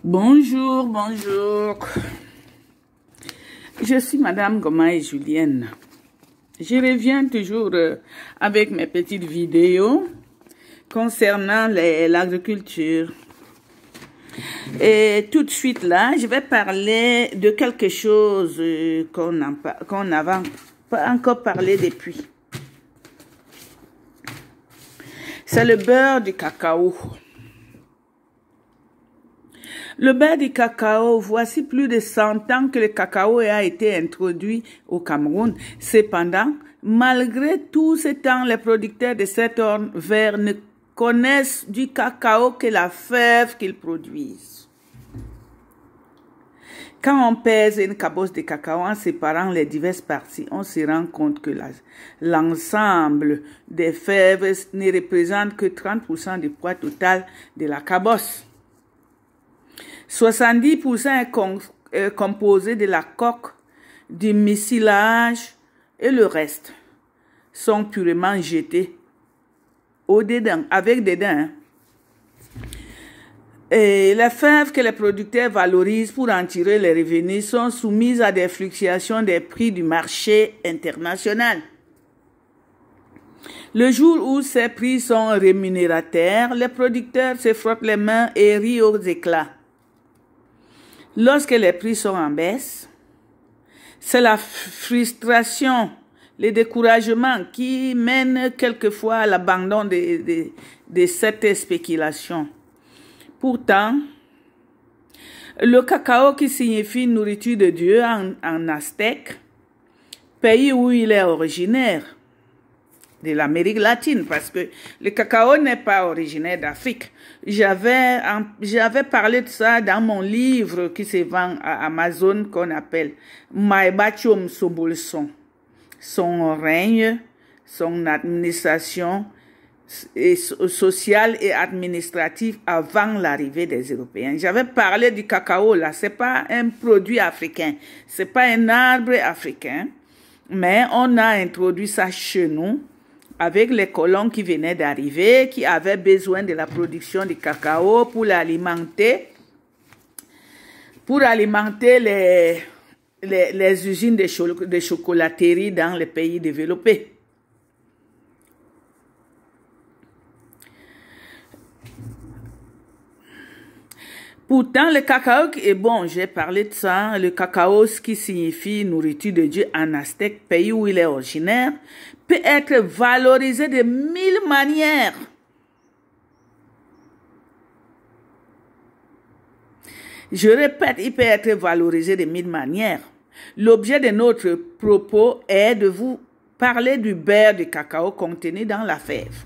Bonjour, bonjour. Je suis Madame Gomaï Julienne. Je reviens toujours avec mes petites vidéos concernant l'agriculture. Et tout de suite là, je vais parler de quelque chose qu'on n'avait pas encore parlé depuis. C'est le beurre du cacao. Le beurre du cacao, voici plus de 100 ans que le cacao a été introduit au Cameroun. Cependant, malgré tout ce temps, les producteurs de cet orne vert ne connaissent du cacao que la fève qu'ils produisent. Quand on pèse une cabosse de cacao en séparant les diverses parties, on se rend compte que l'ensemble des fèves ne représente que 30% du poids total de la cabosse. 70% est composé de la coque, du mucilage et le reste sont purement jetés avec des dents. Et les fèves que les producteurs valorisent pour en tirer les revenus sont soumises à des fluctuations des prix du marché international. Le jour où ces prix sont rémunérateurs, les producteurs se frottent les mains et rient aux éclats. Lorsque les prix sont en baisse, c'est la frustration, le découragement qui mène quelquefois à l'abandon de cette spéculation. Pourtant, le cacao qui signifie nourriture de Dieu en aztèque, pays où il est originaire, de l'Amérique latine, parce que le cacao n'est pas originaire d'Afrique. J'avais parlé de ça dans mon livre qui se vend à Amazon qu'on appelle Maïbachom Sobolson. Son règne, son administration sociale et administrative avant l'arrivée des Européens. J'avais parlé du cacao là, c'est pas un produit africain, c'est pas un arbre africain, mais on a introduit ça chez nous avec les colons qui venaient d'arriver, qui avaient besoin de la production du cacao pour l'alimenter, les usines de chocolaterie dans les pays développés. Pourtant, le cacao est bon, j'ai parlé de ça, le cacao, ce qui signifie nourriture de Dieu en aztèque, pays où il est originaire, peut être valorisé de 1000 manières. Je répète, il peut être valorisé de 1000 manières. L'objet de notre propos est de vous parler du beurre de cacao contenu dans la fève.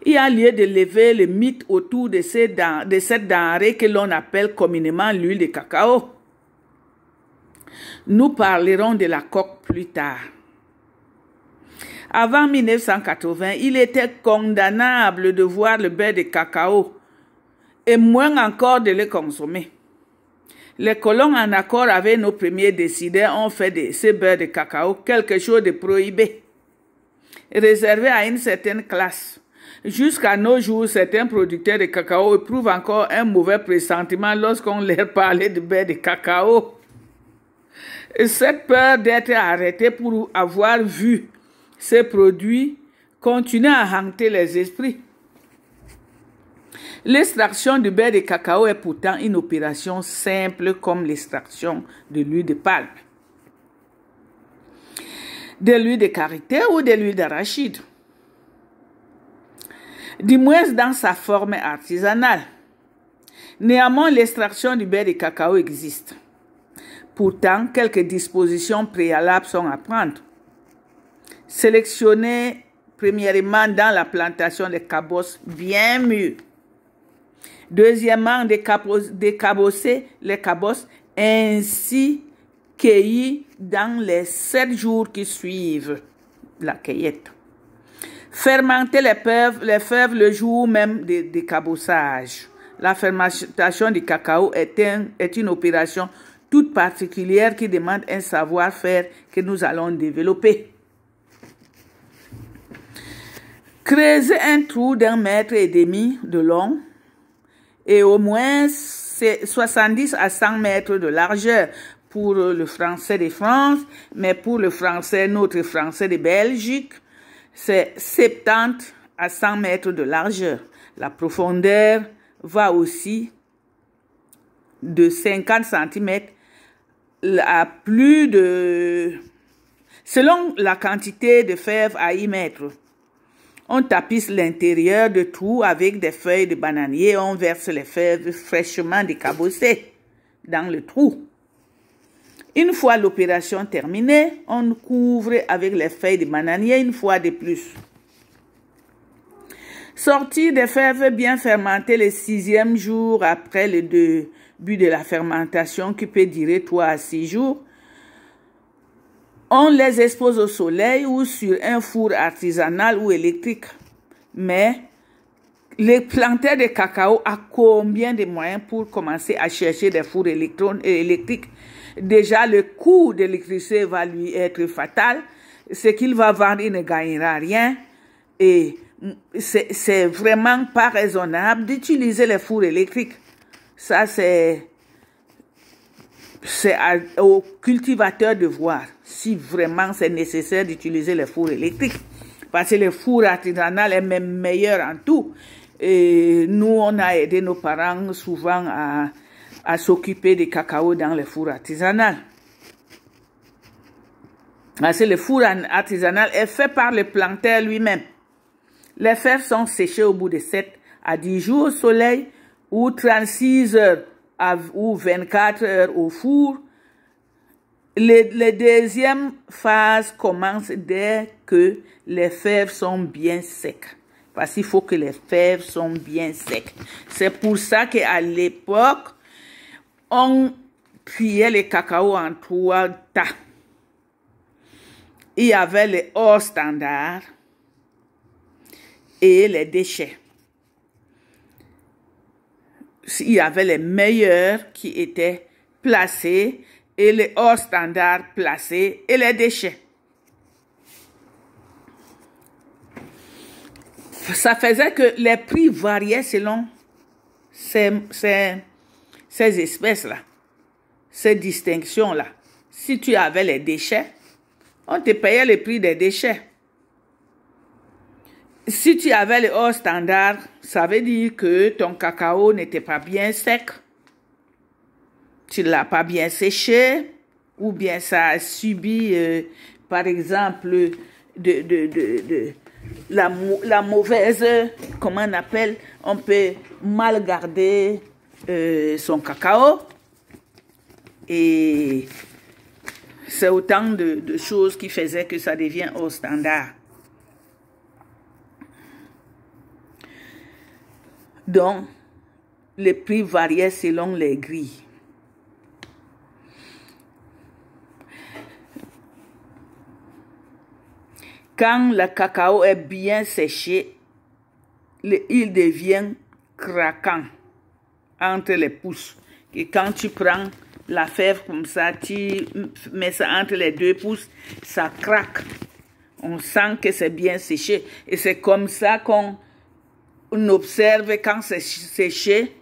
Il y a lieu de lever le mythe autour de cette denrée que l'on appelle communément l'huile de cacao. Nous parlerons de la coque plus tard. Avant 1980, il était condamnable de voir le beurre de cacao et moins encore de le consommer. Les colons, en accord avec nos premiers décideurs, ont fait de ce beurre de cacao quelque chose de prohibé, réservé à une certaine classe. Jusqu'à nos jours, certains producteurs de cacao éprouvent encore un mauvais pressentiment lorsqu'on leur parlait de beurre de cacao. Et cette peur d'être arrêté pour avoir vu ces produits continue à hanter les esprits. L'extraction du beurre de cacao est pourtant une opération simple comme l'extraction de l'huile de palme, de l'huile de karité ou de l'huile d'arachide. Du moins dans sa forme artisanale. Néanmoins, l'extraction du beurre de cacao existe. Pourtant, quelques dispositions préalables sont à prendre. Sélectionner premièrement dans la plantation des cabosses bien mûres. Deuxièmement, décabosser les cabosses ainsi cueillies dans les 7 jours qui suivent la cueillette. Fermenter les fèves le jour même du décabossage. La fermentation du cacao est une opération toute particulière qui demande un savoir-faire que nous allons développer. Creuser un trou d'1,5 mètre de long et au moins 70 à 100 mètres de largeur pour le français de France, mais pour le français, notre français de Belgique, c'est 70 à 100 mètres de largeur. La profondeur va aussi de 50 cm à plus de... Selon la quantité de fèves à y mettre. On tapisse l'intérieur de tout avec des feuilles de bananier. On verse les fèves fraîchement décabossées dans le trou. Une fois l'opération terminée, on couvre avec les feuilles de bananier une fois de plus. Sortir des fèves bien fermentées le 6e jour après le début de la fermentation qui peut durer 3 à 6 jours. On les expose au soleil ou sur un four artisanal ou électrique. Mais les planteurs de cacao ont combien de moyens pour commencer à chercher des fours électriques? Déjà, le coût de l'électricité va lui être fatal. Ce qu'il va vendre, il ne gagnera rien. Et c'est vraiment pas raisonnable d'utiliser les fours électriques. Ça, c'est au cultivateur de voir si vraiment c'est nécessaire d'utiliser les fours électriques. Parce que le four artisanal est même meilleur en tout. Et nous, on a aidé nos parents souvent à s'occuper des cacao dans le four artisanal. Parce que le four artisanal est fait par le planteur lui-même. Les fèves sont séchées au bout de 7 à 10 jours au soleil ou 36 heures ou 24 heures au four. La deuxième phase commence dès que les fèves sont bien secs. Parce qu'il faut que les fèves sont bien secs. C'est pour ça qu'à l'époque, on triait les cacao en 3 tas. Il y avait les hors standards et les déchets. Il y avait les meilleurs qui étaient placés et les hors standards placés et les déchets. Ça faisait que les prix variaient selon ces espèces-là, ces distinctions-là. Si tu avais les déchets, on te payait le prix des déchets. Si tu avais le hors standard, ça veut dire que ton cacao n'était pas bien sec, tu ne l'as pas bien séché, ou bien ça a subi, par exemple, la mauvaise, comment on appelle, on peut mal garder son cacao. Et c'est autant de choses qui faisaient que ça devient au standard. Donc, les prix variaient selon les grilles. Quand le cacao est bien séché, il devient craquant entre les pouces. Et quand tu prends la fève comme ça, tu mets ça entre les 2 pouces, ça craque. On sent que c'est bien séché. Et c'est comme ça qu'on observe quand c'est séché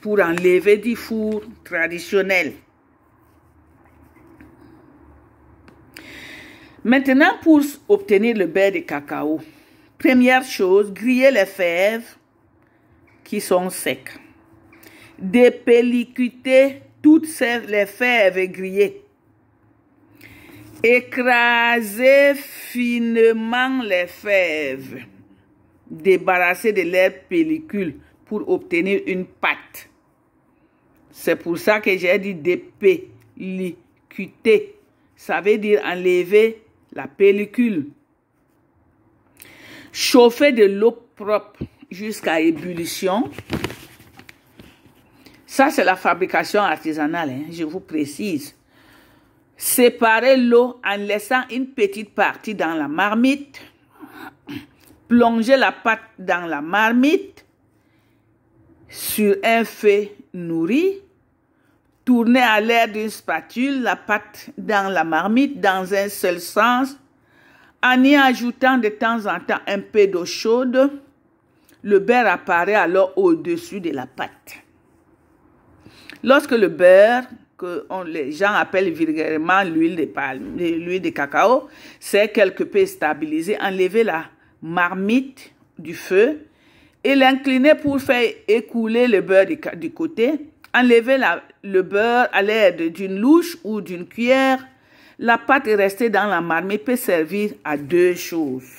pour enlever du four traditionnel. Maintenant, pour obtenir le beurre de cacao, première chose, griller les fèves qui sont secs. Dépellicuter toutes les fèves grillées. Écraser finement les fèves. Débarrasser de leur pellicule pour obtenir une pâte. C'est pour ça que j'ai dit dépellicuter. Ça veut dire enlever la pellicule. Chauffer de l'eau propre jusqu'à ébullition. Ça, c'est la fabrication artisanale, hein, je vous précise. Séparer l'eau en laissant une petite partie dans la marmite. Plonger la pâte dans la marmite sur un feu nourri. Tourner à l'aide d'une spatule la pâte dans la marmite dans un seul sens, en y ajoutant de temps en temps un peu d'eau chaude. le beurre apparaît alors au-dessus de la pâte. Lorsque le beurre, que les gens appellent vulgairement l'huile de palme, l'huile de cacao, c'est quelque peu stabilisé, enlevez la marmite du feu et l'incliner pour faire écouler le beurre du côté. Enlevez le beurre à l'aide d'une louche ou d'une cuillère. La pâte restée dans la marmite peut servir à deux choses.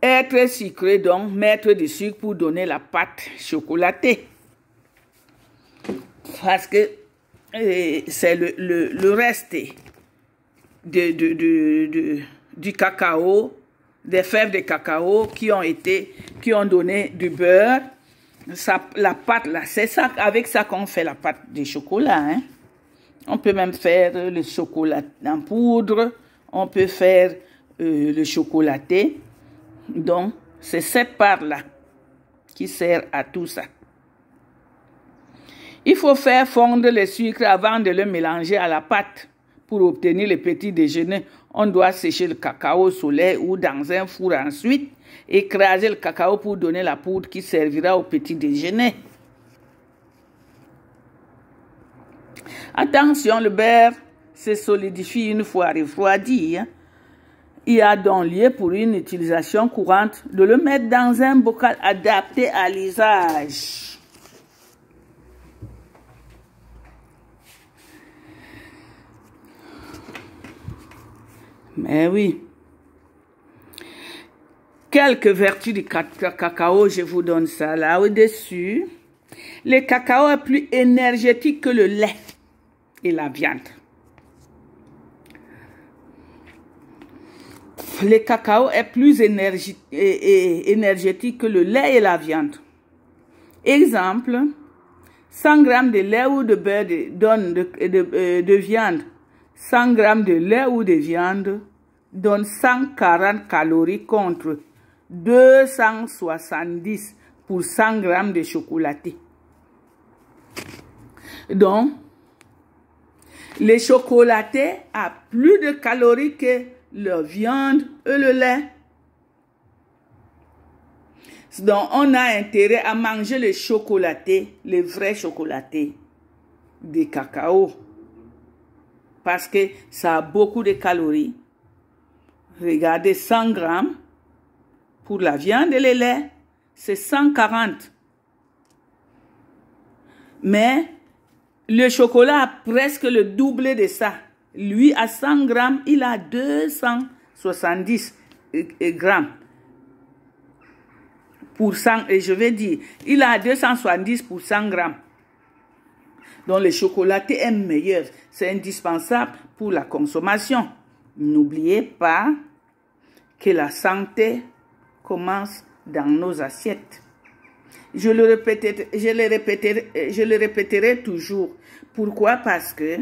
Être sucré, donc mettre du sucre pour donner la pâte chocolatée. Parce que c'est le reste du cacao, des fèves de cacao qui ont donné du beurre. La pâte là, c'est ça, avec ça qu'on fait la pâte de chocolat. Hein. On peut même faire le chocolat en poudre, on peut faire le chocolaté. Donc, c'est cette part-là qui sert à tout ça. Il faut faire fondre le sucre avant de le mélanger à la pâte. Pour obtenir le petit déjeuner, on doit sécher le cacao au soleil ou dans un four ensuite, écraser le cacao pour donner la poudre qui servira au petit déjeuner. Attention, le beurre se solidifie une fois refroidi. Il y a donc lieu pour une utilisation courante de le mettre dans un bocal adapté à l'usage. Mais oui. Quelques vertus du cacao, je vous donne ça là au-dessus. Le cacao est plus énergétique que le lait et la viande. Le cacao est plus énergétique que le lait et la viande. Exemple, 100 g de lait ou de beurre donne de viande. 100 g de lait ou de viande donne 140 calories contre 270 pour 100 g de chocolaté. Donc, le chocolaté a plus de calories que la viande et le lait. Donc, on a intérêt à manger le chocolaté, le vrai chocolaté de cacao. Parce que ça a beaucoup de calories. Regardez, 100 grammes pour la viande et le lait, c'est 140. Mais le chocolat a presque le double de ça. Lui, à 100 grammes, il a 270 grammes. Pour 100, et je vais dire, il a 270 pour 100 grammes. Donc, le chocolaté est meilleur. C'est indispensable pour la consommation. N'oubliez pas que la santé commence dans nos assiettes. Je le répéterai toujours. Pourquoi? Parce que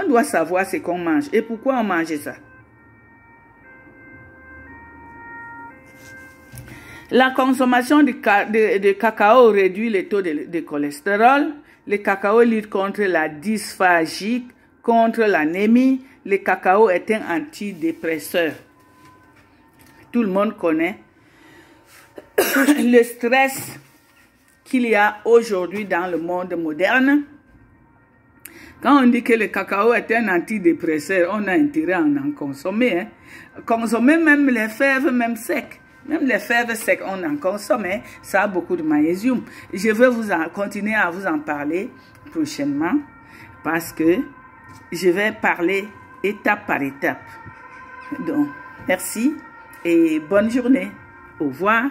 on doit savoir ce qu'on mange. Et pourquoi on mange ça? La consommation de cacao réduit le taux de cholestérol. Le cacao lutte contre la dysphagie, contre l'anémie. Le cacao est un antidépresseur. Tout le monde connaît le stress qu'il y a aujourd'hui dans le monde moderne. Quand on dit que le cacao est un antidépresseur, on a intérêt à en consommer. Hein. Consommer même les fèves, même secs. Même les fèves secs, on en consomme. Hein. Ça a beaucoup de magnésium. Je vais continuer à vous en parler prochainement parce que je vais parler étape par étape. Donc, merci et bonne journée. Au revoir.